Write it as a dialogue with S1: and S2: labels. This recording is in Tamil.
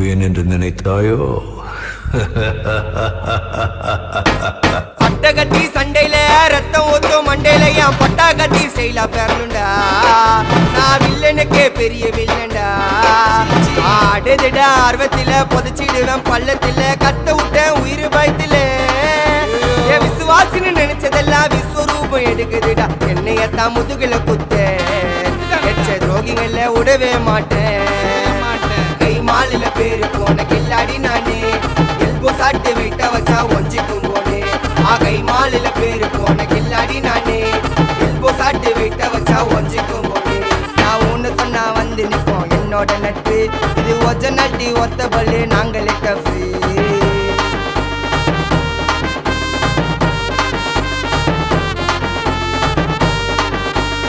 S1: விடுவேன் என்று நினைத்தாயோ?
S2: பட்ட கட்டி சண்டையில ரத்தம் ஊத்தும் மண்டையில என் பட்டா கட்டி ஸ்டைலா பெறலுண்டா. நான் வில்லனுக்கே பெரிய வில்லன்டா. ஆடுதுடா ஆர்வத்தில புதைச்சிடுவேன் பள்ளத்தில கத்த விட்டேன் உயிர் பயத்தில. என் விசுவாசின்னு நினைச்சதெல்லாம் விஸ்வரூபம் எடுக்குதுடா. என்னையத்தான் முதுகுல குத்த எச்ச துரோகிகள விடவே மாட்டேன். கை மாலில பேரு போன கில்லாடி நானே. எல்போ சாட்டு வெயிட்ட வச்சா ஒஞ்சிக்கும் போனே. கை மாலில பேரு போன கில்லாடி நானே. எல்போ சாட்டு வெயிட்ட வச்சா ஒஞ்சிக்கும் போனே. நான் ஒண்ணு சொன்னா வந்து நிப்போம் என்னோட நட்பு. இது ஒஜ நட்டி ஒத்த பல்லு நாங்களே டஃபு.